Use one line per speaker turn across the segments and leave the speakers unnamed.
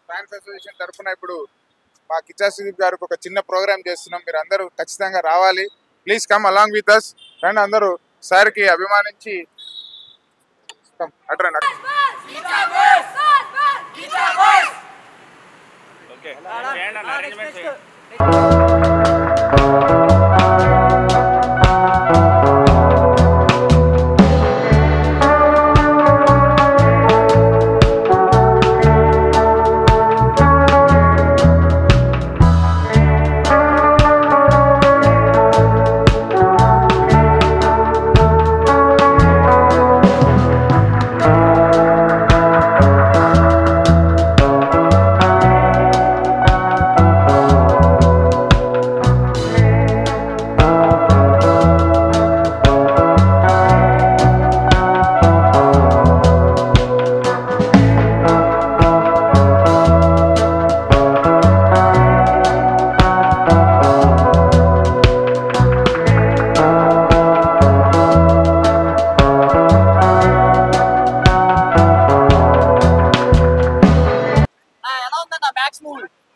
Fans association తరఫున ఇప్పుడు మా కిచ్చా సుదీప్ గారికి ఒక చిన్న ప్రోగ్రామ్ చేస్తున్నాం. మీరు అందరూ ఖచ్చితంగా రావాలి. Please come along with us. రండి అందరూ సార్ కి అభిమానించి అట్రండి.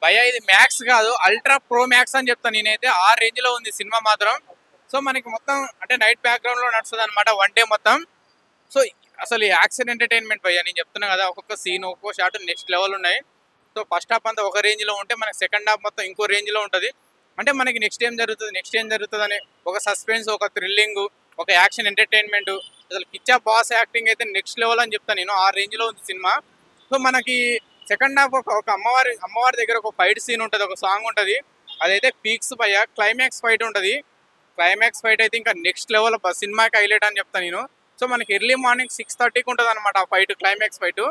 భయ్యా ఇది మ్యాక్స్ కాదు, అల్ట్రా ప్రో మ్యాక్స్ అని చెప్తాను నేనైతే. ఆ రేంజ్ లో ఉంది సినిమా మాత్రం. సో మనకి మొత్తం అంటే నైట్ బ్యాక్గ్రౌండ్ లో నడుస్తుంది అనమాట వన్ డే మొత్తం. సో అసలు యాక్షన్ ఎంటర్టైన్మెంట్ భయ్యా, నేను చెప్తున్నా కదా, ఒక్కొక్క సీన్ ఒక్కొక్క షాట్ నెక్స్ట్ లెవెల్ ఉన్నాయి. సో ఫస్ట్ హాఫ్ అంతా ఒక రేంజ్ లో ఉంటే మనకి సెకండ్ హాఫ్ మొత్తం ఇంకో రేంజ్ లో ఉంటుంది. అంటే మనకి నెక్స్ట్ ఏం జరుగుతుంది అని ఒక సస్పెన్స్, ఒక థ్రిల్లింగ్, ఒక యాక్షన్ ఎంటర్టైన్మెంట్. అసలు కిచ్చా బాస్ యాక్టింగ్ అయితే నెక్స్ట్ లెవెల్ అని చెప్తాను నేను. ఆ రేంజ్ లో ఉంది సినిమా. సో మనకి సెకండ్ హాఫ్ ఒక అమ్మవారి దగ్గర ఒక ఫైట్ సీన్ ఉంటుంది, ఒక సాంగ్ ఉంటుంది. అదైతే పీక్స్ భయ్యా. క్లైమాక్స్ ఫైట్ ఉంటుంది. క్లైమాక్స్ ఫైట్ అయితే ఇంకా నెక్స్ట్ లెవెల్ సినిమాకి హైలైట్ అని చెప్తాను నేను. సో మనకి ఎర్లీ మార్నింగ్ 6:30కి ఉంటుంది అనమాట ఆ ఫైట్, క్లైమాక్స్ ఫైట్.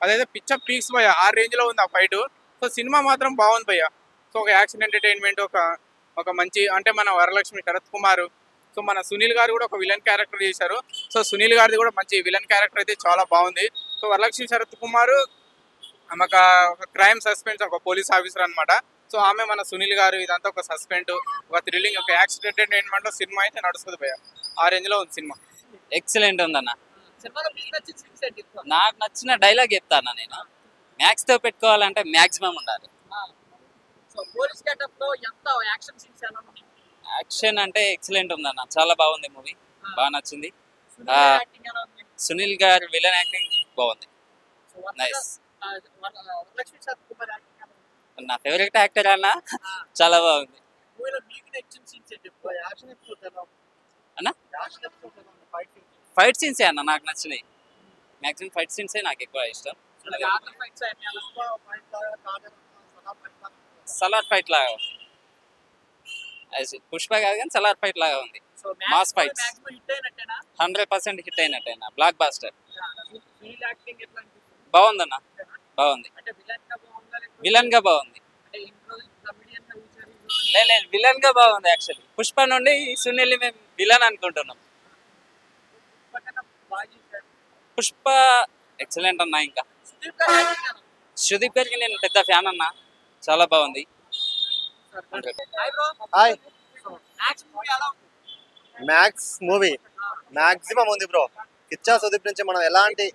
అదైతే పిక్చర్ పీక్స్ భయ్యా, ఆ రేంజ్ లో ఉంది ఆ ఫైట్. సో సినిమా మాత్రం బాగుంది భయ్యా. సో ఒక యాక్షన్ ఎంటర్టైన్మెంట్, ఒక మంచి అంటే మన వరలక్ష్మి శరత్ కుమార్, సో మన సునీల్ గారు కూడా ఒక విలన్ క్యారెక్టర్ చేశారు. సో సునీల్ గారిది కూడా మంచి విలన్ క్యారెక్టర్ అయితే చాలా బాగుంది. సో వరలక్ష్మి శరత్ కుమార్ ఆమె ఒక క్రైమ్ సస్పెన్స్, ఒక పోలీస్ ఆఫీసర్ అనమాట. సో ఆమె మన సునీల్ గారు. ఇదంతా ఒక సస్పెండ్, ఒక థ్రిల్లింగ్, ఒక యాక్షన్ ఎంటర్టైన్మెంట్ లో సినిమా అయితే నడుస్తుంది భయ్యా. ఆ రేంజ్ లో ఉంది సినిమా.
ఎక్సలెంట్ ఉందన్న. నాకు నచ్చిన డైలాగ్ చెప్తాను నేను. మ్యాక్స్ తో పెట్టుకోవాలంటే మ్యాక్సిమం ఉండాలి. యాక్షన్ అంటే ఎక్సలెంట్ ఉందన్న, చాలా బాగుంది మూవీ, బాగా నచ్చింది. సునీల్ గారు విలన్ యాక్టింగ్ బాగుంది, నైస్. నా ఫేవరెట్ యాక్టర్ అన్న, చాలా బాగుంది అన్న. ఫైట్ సీన్సే అన్న నాకు నచ్చినాయి, మ్యాక్సిమం ఫైట్ సీన్సే నాకు ఎక్కువ ఇష్టం. సలార్ ఫైట్ లాగా, పుష్ప కాదు కానీ సలార్ ఫైట్ లాగా ఉంది. మాస్ ఫైట్స్ 100% హిట్ అయినట్టేనా, బ్లాక్ బాస్టర్. బాగుందన్న, బాగుంది. విలన్ గా బాగుంది, లేదు విలన్ గా బాగుంది. యాక్చువల్లీ పుష్ప నుండి సునీల్ మేము విలన్ అనుకుంటున్నాం. పుష్ప ఎక్సలెంట్ అన్న. ఇంకా సుదీప్ గారికి నేను పెద్ద ఫ్యాన్ అన్న, చాలా బాగుంది.
మ్యాక్స్ మూవీ మ్యాక్సిమం ఉంది బ్రో. కిచ్చా సుదీప్ నుంచి మనం ఎలాంటి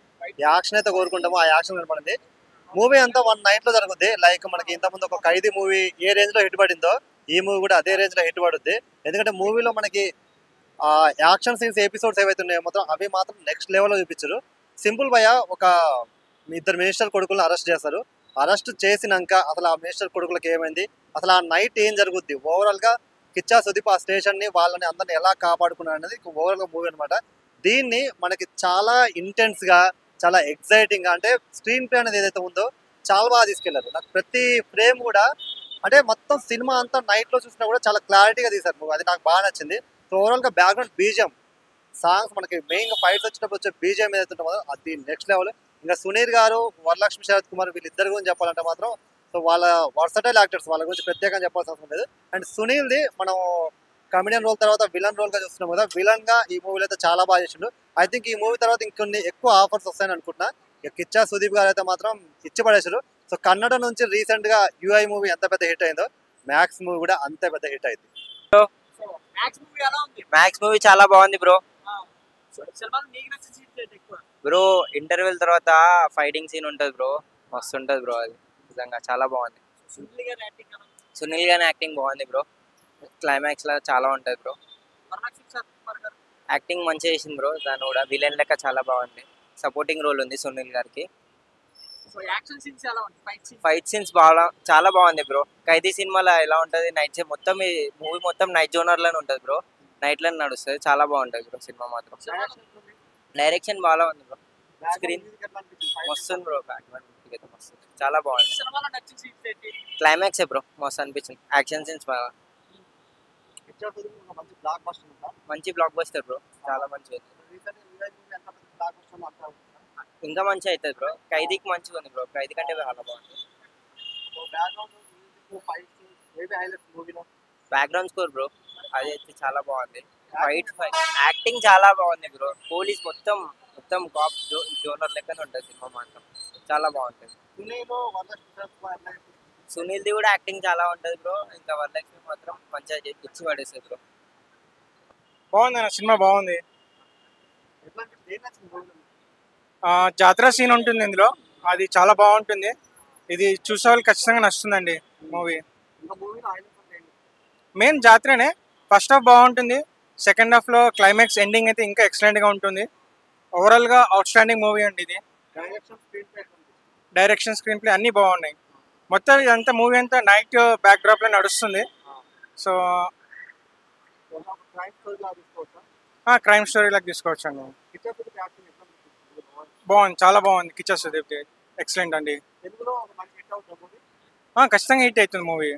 యాక్షన్ అయితే కోరుకుంటామో ఆ యాక్షన్ కనపడింది. మూవీ అంతా 1 night లో జరుగుద్ది. లైక్ మనకి ఇంతకుముందు ఒక ఖైదీ మూవీ ఏ రేంజ్ లో హిట్ పడిందో ఈ మూవీ కూడా అదే రేంజ్ లో హిట్ పడుద్ది. ఎందుకంటే మూవీలో మనకి యాక్షన్ సీన్స్ ఎపిసోడ్స్ ఏవైతే ఉన్నాయో మొత్తం అవి మాత్రం నెక్స్ట్ లెవెల్లో చూపించారు. సింపుల్ భయ్య, ఒక 2 మినిస్టర్ కొడుకులను అరెస్ట్ చేస్తారు. అరెస్ట్ చేసినాక అసలు ఆ మినిస్టర్ కొడుకులకు ఏమైంది, అసలు ఆ నైట్ ఏం జరుగుద్ది, ఓవరాల్ గా కిచ్చా సుదీప్ ఆ స్టేషన్ ని వాళ్ళని అందరిని ఎలా కాపాడుకున్నారు అనేది ఓవరాల్ గా మూవీ అనమాట. దీన్ని మనకి చాలా ఇంటెన్స్ గా, చాలా ఎగ్జైటింగ్ గా, అంటే స్క్రీన్ ప్లే అనేది ఏదైతే ఉందో చాలా బాగా తీసుకెళ్లారు. నాకు ప్రతి ఫ్రేమ్ కూడా అంటే మొత్తం సినిమా అంతా నైట్ లో చూసినా కూడా చాలా క్లారిటీగా తీశారు మూవీ, అది నాకు బాగా నచ్చింది. సో ఓవరాల్ గా బ్యాక్గ్రౌండ్ బీజిఎం సాంగ్స్, మనకి మెయిన్ గా ఫైట్స్ వచ్చేటప్పుడు వచ్చే బీజిఎం ఏదైతే ఉంటుందో అది నెక్స్ట్ లెవెల్. ఇంకా సునీల్ గారు, వరలక్ష్మి శరత్ కుమార్ వీళ్ళిద్దరి గురించి చెప్పాలంటే మాత్రం సో వాళ్ళ వర్సటైల్ యాక్టర్స్, వాళ్ళ గురించి ప్రత్యేకంగా చెప్పాల్సిన అవసరం లేదు. అండ్ సునీల్ది మనం కమెడియన్ రోల్ తర్వాత విలన్ రోల్ గా చూస్తున్నాం కదా, విలన్ గా ఈ మూవీలో అయితే చాలా బాగా చేసిండు. ఐ థింక్ ఈ మూవీ తర్వాత ఇంకొన్ని ఎక్కువ ఆఫర్స్ వస్తాయని అనుకుంటున్నా. ఇక కిచ్చా సుదీప్ గారు అయితే మాత్రం ఇచ్చి పడేసారు. సో కన్నడ నుంచి రీసెంట్ గా యూఐ మూవీ ఎంత పెద్ద హిట్ అయిందో మ్యాక్స్ మూవీ కూడా అంతే పెద్ద హిట్ అయింది.
మ్యాక్స్ మూవీ చాలా బాగుంది బ్రో. బ్రో ఇంటర్వెల్ తర్వాత ఫైటింగ్ సీన్ ఉంటుంది బ్రో, మస్తు ఉంటుంది బ్రో, అది నిజంగా చాలా బాగుంది. సునీల్ గారి యాక్టింగ్ బాగుంది బ్రో, క్లైమాక్స్ లా చాలా ఉంటుంది బ్రో. యాక్టింగ్ మంచిగా చేసింది బ్రో, దాని కూడా విలన్ లెక్క చాలా బాగుంది. సపోర్టింగ్ రోల్ ఉంది సునీల్ గారికి. ఫైట్ సీన్స్ బాగా చాలా బాగుంది బ్రో. ఖైదీ సినిమాలో ఎలా ఉంటుంది, నైట్ మొత్తం ఈ మూవీ మొత్తం నైట్ జోనర్ లోనే ఉంటుంది బ్రో, నైట్ లోనే నడుస్తుంది, చాలా బాగుంటుంది బ్రో సినిమా మాత్రం. డైరెక్షన్ బాగా ఉంది బ్రో, స్క్రీన్ మస్తుంది బ్రో, మస్తు చాలా బాగుంది. క్లైమాక్స్ బ్రో మస్తు అనిపించింది, యాక్షన్ సీన్స్ బాగా మంచి బ్లాక్ బస్టర్ బ్రో, చాలా మంచిగా ఇంకా మంచిగా అవుతుంది బ్రో. ఖైదీకి మంచిగా ఉంది బ్రో, ఖైదీ కంటే చాలా బాగుంది. బ్యాక్గ్రౌండ్ స్కోర్ బ్రో అది అయితే చాలా బాగుంది. ఫైట్ యాక్టింగ్ చాలా బాగుంది బ్రో. పోలీస్ మొత్తం మొత్తం కాప్ జోనర్ లెక్కనే ఉంటుంది సినిమా మాత్రం, చాలా బాగుంటుంది. సునీల్ది కూడా యాక్టింగ్ చాలా ఉంటుంది బ్రో. ఇంకా వాళ్ళకి మాత్రం మంచిగా ఇచ్చి పడేస్తుంది బ్రో.
బాగుంది అన్న, సినిమా బాగుంది. జాతర సీన్ ఉంటుంది ఇందులో, అది చాలా బాగుంటుంది. ఇది చూసే వాళ్ళు ఖచ్చితంగా నచ్చుతుందండి మూవీ. మెయిన్ జాతరనే. ఫస్ట్ హాఫ్ బాగుంటుంది, సెకండ్ హాఫ్లో క్లైమాక్స్ ఎండింగ్ అయితే ఇంకా ఎక్సలెంట్గా ఉంటుంది. ఓవరాల్గా అవుట్ స్టాండింగ్ మూవీ అండి ఇది. డైరెక్షన్, స్క్రీన్ ప్లే అన్నీ బాగున్నాయి. మొత్తం ఇదంతా మూవీ అంతా నైట్ బ్యాక్ డ్రాప్లో నడుస్తుంది. సో క్రైమ్ స్టోరీ లాగా తీసుకోవచ్చు అండి. బాగుంది, చాలా బాగుంది. కిచ్చా సుదీప్ ఎక్సలెంట్ అండి. ఖచ్చితంగా హిట్ అవుతుంది మూవీ.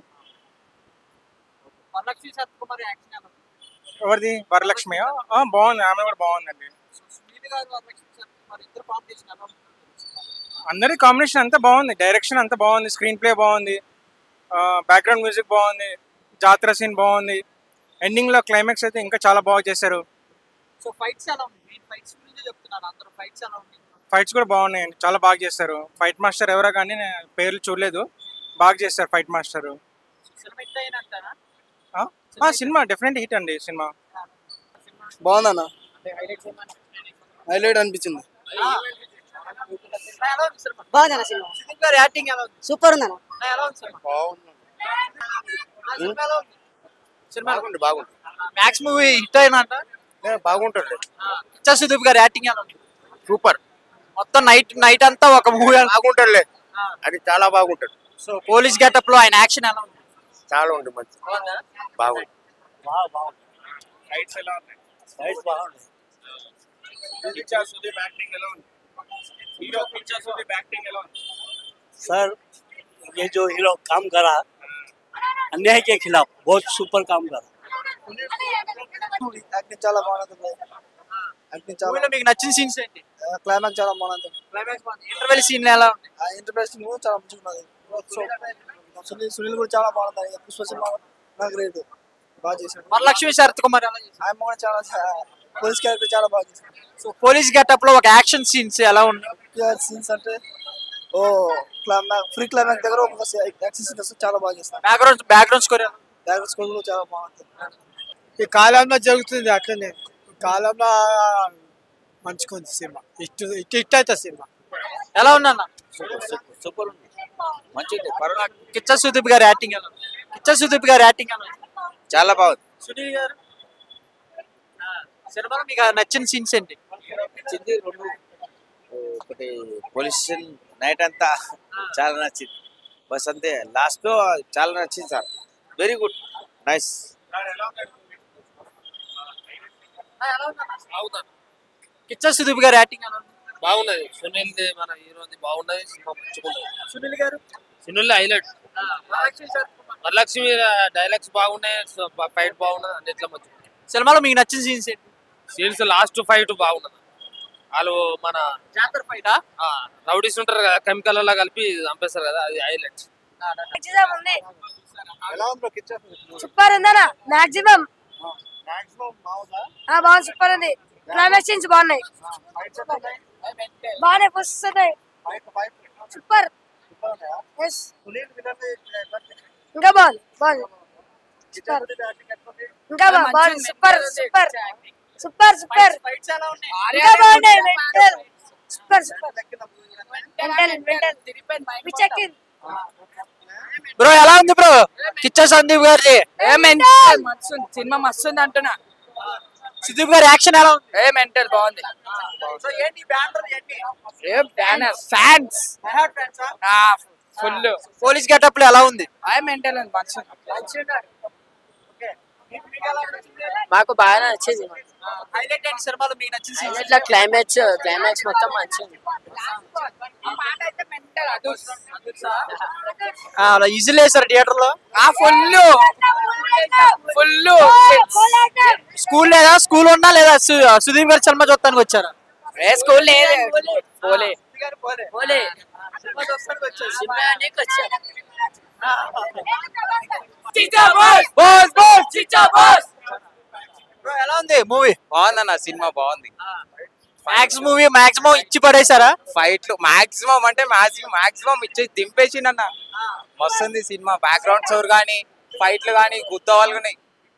ఎవరిది? వరలక్ష్మి బాగుంది, ఆమె కూడా బాగుందండి. అందరి కాంబినేషన్ అంతా బాగుంది, డైరెక్షన్ అంతా బాగుంది, స్క్రీన్ ప్లే బాగుంది, బ్యాక్గ్రౌండ్ మ్యూజిక్ బాగుంది, జాతర సీన్ బాగుంది, ఎండింగ్ లో క్లైమాక్స్ అయితే ఇంకా చాలా బాగా చేశారు. ఫైట్స్ కూడా బాగున్నాయండి, చాలా బాగా చేస్తారు. ఫైట్ మాస్టర్ ఎవరో కానీ పేర్లు చూడలేదు, బాగా చేస్తారు fight master. Cinema definite hit అండి. సినిమా
బాగుందన్న, హైలైట్ అనిపించింది.
బాగుందన్న సినిమా, సూపర్ ఉందన్న.
బాగుంది.
మ్యాక్స్ మూవీ హిట్ అయినంట.
బాగుంటుంది.
కిచ్చా సుదీప్ గారి యాక్టింగ్ ఎలా ఉంది?
సూపర్.
మొత్తం నైట్ అంతా ఒక మూవీ
బాగుంటుంది, అది చాలా బాగుంటుంది.
సో పోలీస్ గెటప్ లో ఆయన యాక్షన్ ఎలా ఉంది?
చాలా ఉంది, మంచి బాగుంది.
ఫైట్స్ ఎలా ఉన్నాయి?
ఫైట్స్ బాగుంది.
కిచ్చా సుదీప్ యాక్టింగ్ ఎలా ఉంది? हीरो కిచ్చా సుదీప్ యాక్టింగ్ ఎలా ఉంది?
सर ये जो हीरो काम करा अन्याय के खिलाफ बहुत सुपर काम करा.
యాక్టింగ్ చాలా బాగుంది. యాక్టింగ్ చాలా
మూవీలో మీకు నచ్చిన సీన్స్ ఏంటి?
క్లైమాక్స్ చాలా బాగుంది.
క్లైమాక్స్ బాగుంది. ఇంటర్వెల్ సీన్ ఎలా ఉంది?
ఆ ఇంటర్ప్రెషన్ చాలా మంచిగా ఉన్నది. సునీల్ కూడా చాలా బాగుంది. పుష్ప సినిమా నాకు గ్రేట్, బాగా చేశాడు.
వరలక్ష్మి శరత్ కుమార్ ఎలా చేశారు?
ఆయన కూడా చాలా పోలీస్ క్యారెక్టర్ చాలా బాగా చేశాడు.
సో పోలీస్ గెటప్ లో ఒక యాక్షన్ సీన్స్ ఎలా ఉన్నాయి?
సీన్స్ అంటే ఫ్రీ క్లైమాక్స్ దగ్గర ఒక యాక్షన్ సీన్స్ చాలా బాగా చేస్తాడు.
బ్యాక్గ్రౌండ్ స్కోర్
బ్యాక్గ్రౌండ్ స్కోర్ కూడా చాలా బాగుంటుంది.
ఈ కాలంలో జరుగుతుంది అట్లనే, ఈ కాలంలో మంచిగా ఉంది సినిమా. ఇట్ అవుతుంది సినిమా.
ఎలా ఉందన్న?
సూపర్ ఉంది, మంచిగా.
కిచ్చా సుదీప్ గారి యాక్టింగ్ ఎలా ఉంది? కిచ్చా సుదీప్ గారి యాక్టింగ్ ఎలా ఉంది?
చాలా బాగుంది.
సునీల్ గారు సినిమాలో మీకు నచ్చిన సీన్స్ ఏంటి?
నచ్చింది రెండు, ఒకటి పోలీస్ నైట్ అంతా చాలా నచ్చింది. బస్ అంతే, లాస్ట్ లో చాలా నచ్చింది sir. Very good, nice.
Kichcha Sudeep గారి యాక్టింగ్ ఎలా ఉంది?
బాగున్నది. సునీల్ మన హీరోది బాగున్నది, సినిమా మంచిగున్నది.
సునీల్ గారు
సునీల్ హైలైట్. వరలక్ష్మి డైలాగ్స్ బాగున్నాయి, ఫైట్ బాగున్నది, అన్నిట్లో మంచిగా.
సినిమాలో మీకు నచ్చిన సీన్స్ ఏంటి?
సీన్స్ లాస్ట్ ఫైట్ బాగున్నది. వాళ్ళు మన
జాతర ఫైటా?
రౌడీస్ ఉంటారు కదా, కెమికల్ లా కలిపి చంపేస్తారు కదా, అది హైలైట్.
సూపర్ ఉందన్న. మాక్సిమం బాగుంది, సూపర్ ఉంది. క్లైమాక్స్ సీన్స్ బాగున్నాయి, బాగున్నాయి, వస్తున్నాయి, సూపర్. ఇంకా బాగుంది, బాగుంది, ఇంకా బాగుంది, సూపర్ సూపర్ సూపర్ సూపర్ ఇంకా బాగున్నాయి మెంటల్ సూపర్ సూపర్ మెంటల్ పిచ్చెక్కింది
బ్రో ఎలా ఉంది బ్రో కిచ్చా సందీప్ గారిది
సినిమా మస్తు ఉంది అంటున్నా
సందీప్ గారి యాక్షన్ ఎలా ఉంది
మెంటల్ బాగుంది ఫ్యాన్స్ ఫుల్
పోలీస్ గెటప్ లో ఎలా ఉంది
మెంటల్ మాకు బాగా నచ్చింది
హైలైట్ అయిన సినిమాలో మీకు నచ్చిన
ఇట్లా క్లైమాక్స్ మొత్తం మంచిది
ఈజీలీ వేసారు థియేటర్ లో
ఫుల్
స్కూల్ లేదా స్కూల్ ఉన్నా లేదా సుదీప్ గారి సినిమా చూడటానికి వచ్చారా
స్కూల్ లేదు పోలే
ఎలా ఉంది మూవీ
బాగుందన్న సినిమా బాగుంది.
మాక్సిమం ఇచ్చి పడేసారా
ఫైట్లు మాక్సిమం అంటే మాక్సిమం ఇచ్చి దింపేసిండన్న. మస్తుంది సినిమా. బ్యాక్గ్రౌండ్ స్కోర్ కానీ ఫైట్లు కానీ గుద్దవాళ్ళు కానీ.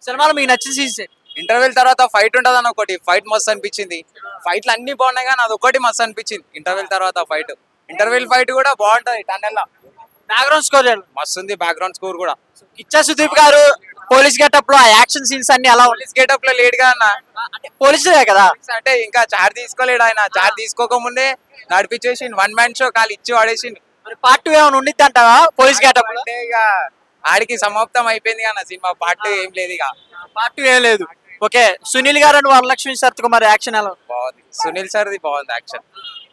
సినిమాలో మీకు నచ్చిన సీన్స్
ఇంటర్వెల్ తర్వాత ఫైట్ ఉంటుంది అన్న ఒకటి. ఫైట్ మస్తు అనిపించింది. ఫైట్లు అన్ని బాగున్నాయి కానీ అది ఒకటి మస్తు అనిపించింది. ఇంటర్వెల్ తర్వాత ఫైట్. ఇంటర్వెల్ ఫైట్ కూడా బాగుంటది. టన్నెల్ లో
బ్యాక్గ్రౌండ్ స్కోర్
మస్తు ఉంది. బ్యాక్గ్రౌండ్ స్కోర్ కూడా.
కిచ్చా సుదీప్ గారు పోలీస్ గెటప్ లో ఆ యాక్షన్ సీన్స్ అన్ని అలా
పోలీస్ గెటప్ లో లేట్ గా అన్న.
పోలీసులే కదా
అంటే ఇంకా చార్జ్ తీసుకోలేడు ఆయన. చార్జ్ తీసుకోకముందే నడిపించేసి వన్ మ్యాన్ షో కాలు ఇచ్చి వాడేసిండు.
పార్ట్ 2 ఏమైనా ఉండిద్ది అంటావా పోలీస్ గెటప్
అంటే ఇక ఆడికి సమాప్తం అయిపోయింది కానీ సినిమా. పార్ట్ 2 ఏం లేదు. ఇక
పార్ట్ 2 ఏం లేదు. ఓకే సునీల్ గారు అండ్ వరలక్ష్మి శరత్కుమార్ యాక్షన్ ఎలా
బాగుంది. సునీల్ సార్ది బాగుంది యాక్షన్.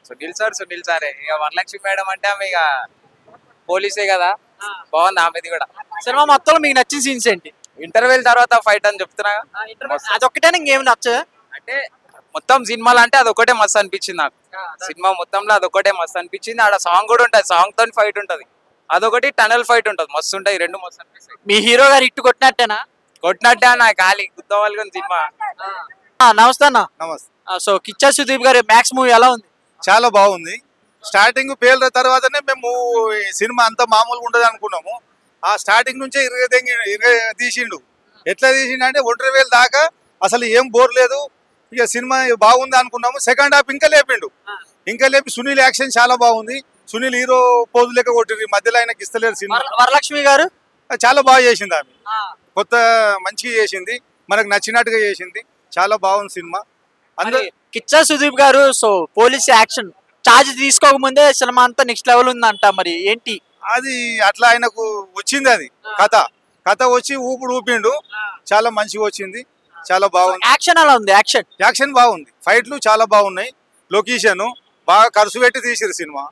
సునీల్ సారే. ఇక వరలక్ష్మి మేడం అంటే ఆమె ఇక పోలీసే కదా. బాగుంది ఆమెది కూడా.
సినిమా మొత్తంలో మీకు నచ్చిన సీన్స్ ఏంటి?
ఇంటర్వెల్ తర్వాత ఫైట్ అని చెప్తున్నా.
అదొక్కటే ఇంకేమి నచ్చదు
అంటే మొత్తం సినిమాలో అంటే అదొకటే మస్తు అనిపించింది నాకు. సినిమా మొత్తంలో అదొకటే మస్తు అనిపించింది. ఆడ సాంగ్ కూడా ఉంటుంది. సాంగ్ తో ఫైట్ ఉంటది. అదొకటి టనల్ ఫైట్ ఉంటది. మస్తు ఉంటాయి. రెండు మస్తు అనిపిస్తాయి.
మీ హీరో గారు ఇట్టు కొట్టినట్టేనా?
కొట్టినట్టే అన్న. ఖాళీ గుద్దవాళ్ళు సినిమా.
నమస్తే అన్న.
నమస్తే.
సో కిచ్చా సుదీప్ గారి మ్యాక్స్ మూవీ ఎలా ఉంది?
చాలా బాగుంది. స్టార్టింగ్ పేర్ల తర్వాతనే మేము ఈ సినిమా అంతా మామూలుగా ఉండదు అనుకున్నాము. ఆ స్టార్టింగ్ నుంచే ఇరగ తీసిండు. ఎట్లా తీసిండు అంటే 1,000 దాకా అసలు ఏం బోర్ లేదు. ఇక సినిమా బాగుంది అనుకున్నాము. సెకండ్ హాఫ్ ఇంకా లేపి సునీల్ యాక్షన్ చాలా బాగుంది. సునీల్ హీరో పోజు లెక్క కొట్టింది. మధ్యలో ఆయనకి ఇస్తలేరు సినిమా.
వరలక్ష్మి గారు
చాలా బాగా చేసింది. ఆమె కొత్త మంచిగా చేసింది. మనకు నచ్చినట్టుగా చేసింది. చాలా బాగుంది సినిమా. అందరూ
Kichcha Sudeep garu so police action charge తీసుకోకముందే సినిమా అంతా నెక్స్ట్ లెవెల్ ఉందంట. మరి ఏంటి
అది? అట్లా ఆయనకు వచ్చింది. అది కథ వచ్చి ఊపిండు. చాలా మంచిగా వచ్చింది. చాలా బాగుంది.
యాక్షన్ ఎలా ఉంది?
యాక్షన్ బాగుంది. ఫైట్లు చాలా బాగున్నాయి. లొకేషన్ బాగా ఖర్చు పెట్టి తీసిరు సినిమా.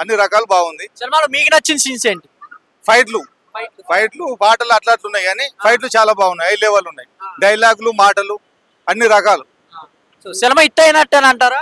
అన్ని రకాలు బాగుంది.
సినిమాలో మీకు నచ్చిన సీన్స్ ఏంటి?
ఫైట్లు పాటలు అట్లట్లున్నాయి కానీ ఫైట్లు చాలా బాగున్నాయి. హై లెవెల్ ఉన్నాయి. డైలాగులు మాటలు అన్ని రకాలు.
Cinema hit అయినట్టేనంటారా?